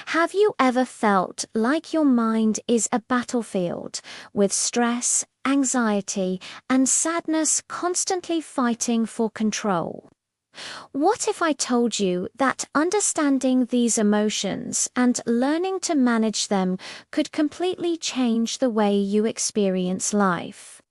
Have you ever felt like your mind is a battlefield with stress, anxiety, and sadness constantly fighting for control? What if I told you that understanding these emotions and learning to manage them could completely change the way you experience life?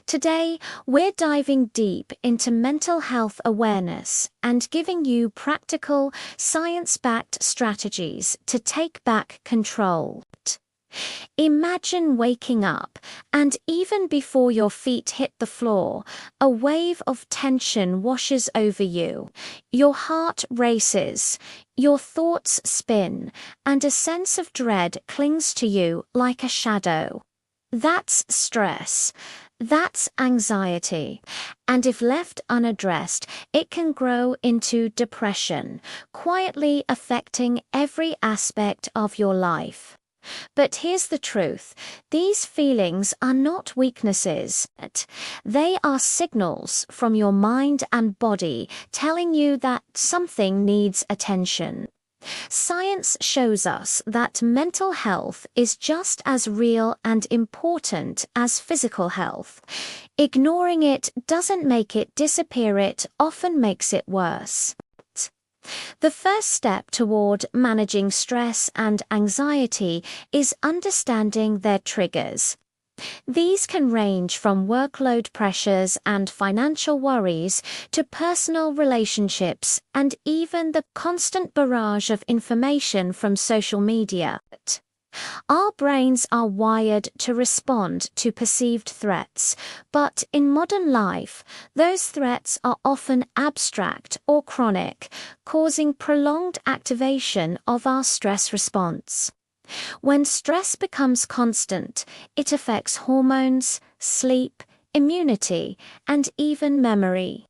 Today, we're diving deep into mental health awareness and giving you practical, science-backed strategies to take back control. Imagine waking up, and even before your feet hit the floor, a wave of tension washes over you. Your heart races, your thoughts spin, and a sense of dread clings to you like a shadow. That's stress. That's anxiety. And if left unaddressed, it can grow into depression, quietly affecting every aspect of your life. But here's the truth. These feelings are not weaknesses. They are signals from your mind and body telling you that something needs attention. Science shows us that mental health is just as real and important as physical health. Ignoring it doesn't make it disappear, it often makes it worse. The first step toward managing stress and anxiety is understanding their triggers. These can range from workload pressures and financial worries to personal relationships and even the constant barrage of information from social media. Our brains are wired to respond to perceived threats, but in modern life, those threats are often abstract or chronic, causing prolonged activation of our stress response. When stress becomes constant, it affects hormones, sleep, immunity, and even memory.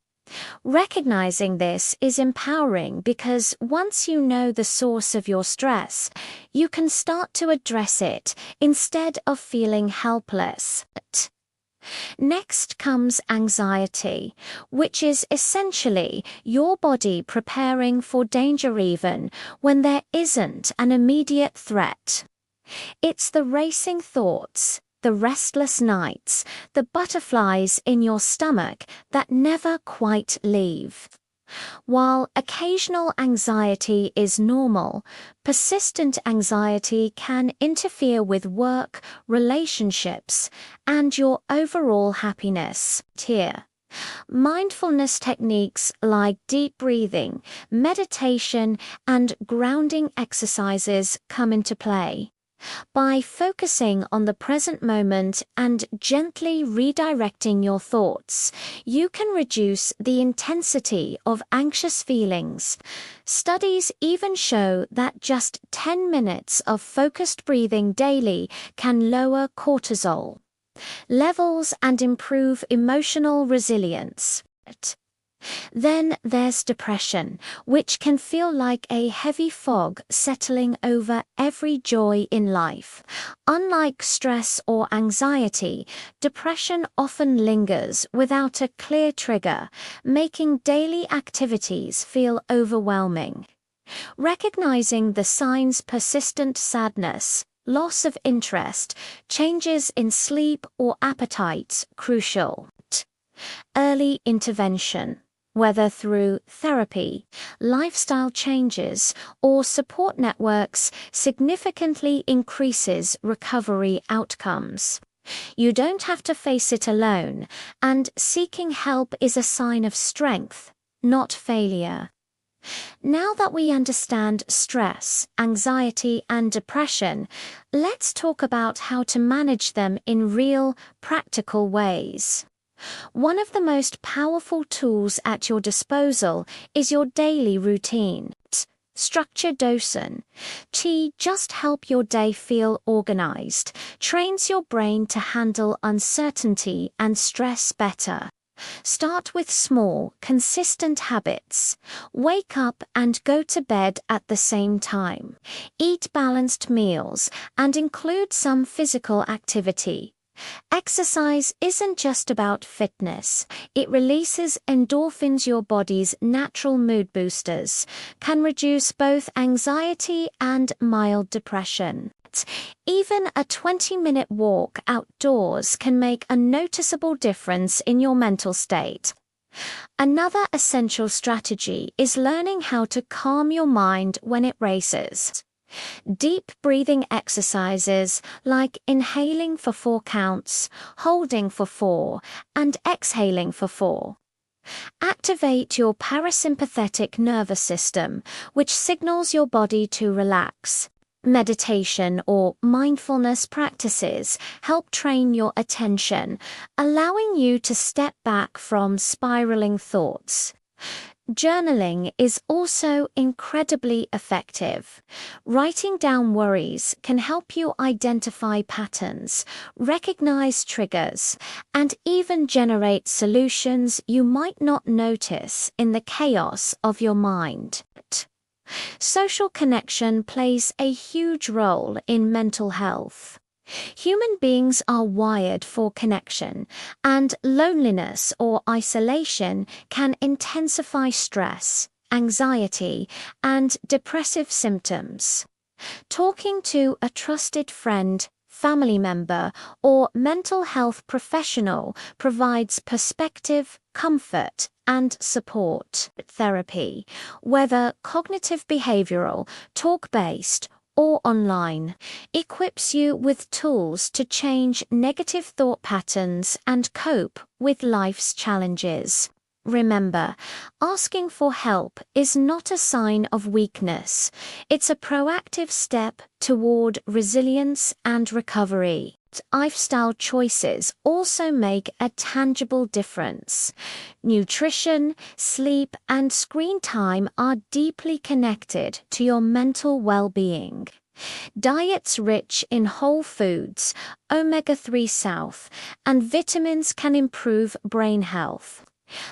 Recognizing this is empowering because once you know the source of your stress, you can start to address it instead of feeling helpless. Next comes anxiety, which is essentially your body preparing for danger even when there isn't an immediate threat. It's the racing thoughts, the restless nights, the butterflies in your stomach that never quite leave. While occasional anxiety is normal, persistent anxiety can interfere with work, relationships, and your overall happiness. Here, mindfulness techniques like deep breathing, meditation, and grounding exercises come into play. By focusing on the present moment and gently redirecting your thoughts, you can reduce the intensity of anxious feelings. Studies even show that just 10 minutes of focused breathing daily can lower cortisol levels and improve emotional resilience. Then there's depression, which can feel like a heavy fog settling over every joy in life. Unlike stress or anxiety, depression often lingers without a clear trigger, making daily activities feel overwhelming. Recognizing the signs: persistent sadness, loss of interest, changes in sleep or appetite, crucial. Early intervention, whether through therapy, lifestyle changes, or support networks, significantly increases recovery outcomes. You don't have to face it alone, and seeking help is a sign of strength, not failure. Now that we understand stress, anxiety, and depression, let's talk about how to manage them in real, practical ways. One of the most powerful tools at your disposal is your daily routine. Structure Dosen. Chi just help your day feel organized, trains your brain to handle uncertainty and stress better. Start with small, consistent habits. Wake up and go to bed at the same time. Eat balanced meals and include some physical activity. Exercise isn't just about fitness. It releases endorphins, your body's natural mood boosters, can reduce both anxiety and mild depression. Even a 20-minute walk outdoors can make a noticeable difference in your mental state. Another essential strategy is learning how to calm your mind when it races. Deep breathing exercises like inhaling for 4 counts, holding for 4, and exhaling for 4 activate your parasympathetic nervous system, which signals your body to relax. Meditation or mindfulness practices help train your attention, allowing you to step back from spiraling thoughts. Journaling is also incredibly effective. Writing down worries can help you identify patterns, recognize triggers, and even generate solutions you might not notice in the chaos of your mind. Social connection plays a huge role in mental health. Human beings are wired for connection, and loneliness or isolation can intensify stress, anxiety, and depressive symptoms. Talking to a trusted friend, family member, or mental health professional provides perspective, comfort, and support. Therapy, whether cognitive behavioral, talk-based, or online, equips you with tools to change negative thought patterns and cope with life's challenges. Remember, asking for help is not a sign of weakness. It's a proactive step toward resilience and recovery. Lifestyle choices also make a tangible difference. Nutrition, sleep, and screen time are deeply connected to your mental well-being. Diets rich in whole foods, omega-3 south, and vitamins can improve brain health.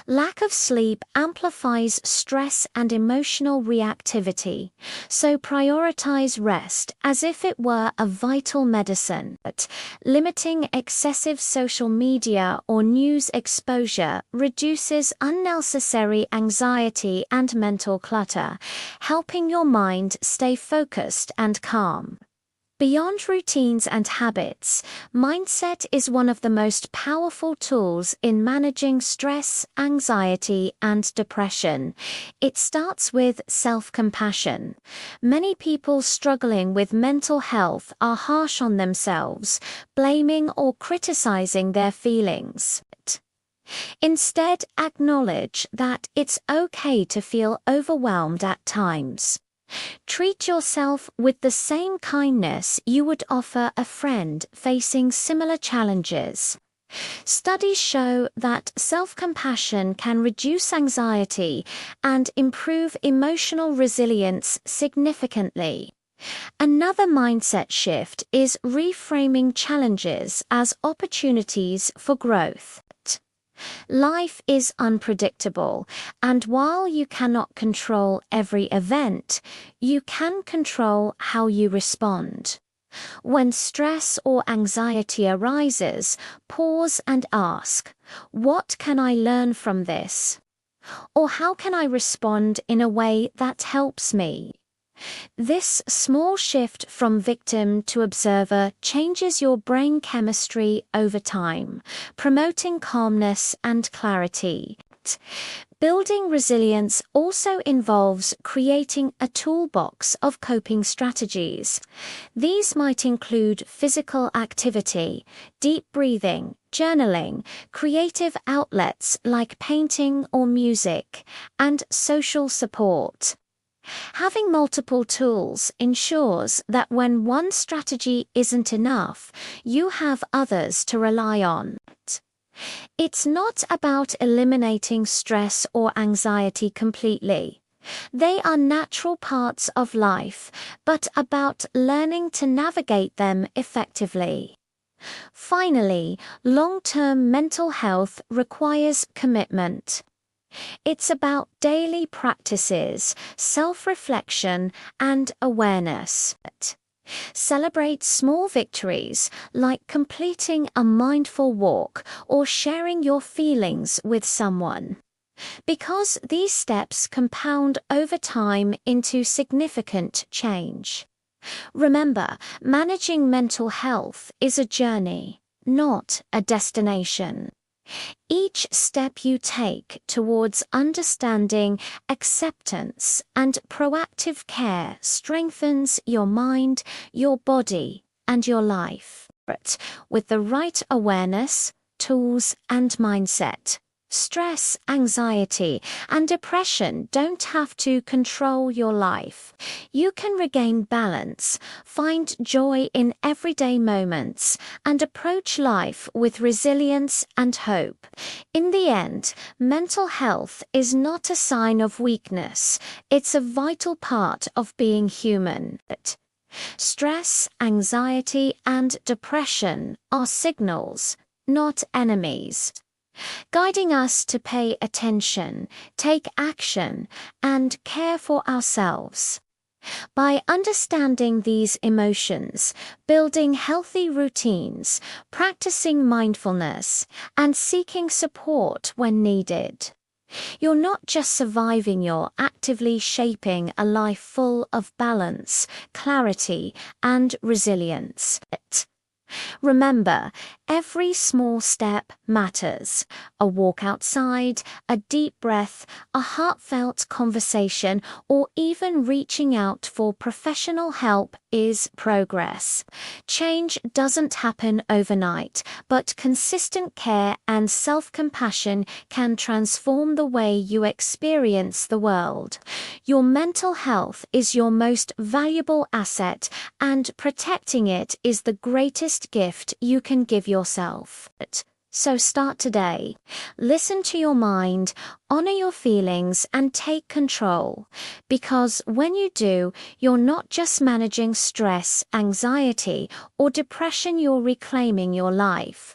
Lack of sleep amplifies stress and emotional reactivity, so prioritize rest as if it were a vital medicine. But limiting excessive social media or news exposure reduces unnecessary anxiety and mental clutter, helping your mind stay focused and calm. Beyond routines and habits, mindset is one of the most powerful tools in managing stress, anxiety, and depression. It starts with self-compassion. Many people struggling with mental health are harsh on themselves, blaming or criticizing their feelings. Instead, acknowledge that it's okay to feel overwhelmed at times. Treat yourself with the same kindness you would offer a friend facing similar challenges. Studies show that self-compassion can reduce anxiety and improve emotional resilience significantly. Another mindset shift is reframing challenges as opportunities for growth. Life is unpredictable, and while you cannot control every event, you can control how you respond. When stress or anxiety arises, pause and ask, "What can I learn from this?" Or how can I respond in a way that helps me? This small shift from victim to observer changes your brain chemistry over time, promoting calmness and clarity. Building resilience also involves creating a toolbox of coping strategies. These might include physical activity, deep breathing, journaling, creative outlets like painting or music, and social support. Having multiple tools ensures that when one strategy isn't enough, you have others to rely on. It's not about eliminating stress or anxiety completely. They are natural parts of life, but about learning to navigate them effectively. Finally, long-term mental health requires commitment. It's about daily practices, self-reflection, and awareness. Celebrate small victories like completing a mindful walk or sharing your feelings with someone, because these steps compound over time into significant change. Remember, managing mental health is a journey, not a destination. Each step you take towards understanding, acceptance, and proactive care strengthens your mind, your body, and your life. But with the right awareness, tools, and mindset, stress, anxiety, and depression don't have to control your life. You can regain balance, find joy in everyday moments, and approach life with resilience and hope. In the end, mental health is not a sign of weakness, it's a vital part of being human. Stress, anxiety, and depression are signals, not enemies, guiding us to pay attention, take action, and care for ourselves. By understanding these emotions, building healthy routines, practicing mindfulness, and seeking support when needed, you're not just surviving, you're actively shaping a life full of balance, clarity, and resilience. Remember, every small step matters. A walk outside, a deep breath, a heartfelt conversation, or even reaching out for professional help is progress. Change doesn't happen overnight, but consistent care and self-compassion can transform the way you experience the world. Your mental health is your most valuable asset, and protecting it is the greatest gift you can give yourself. So start today. Listen to your mind, honor your feelings, and take control. Because when you do, you're not just managing stress, anxiety, or depression, you're reclaiming your life.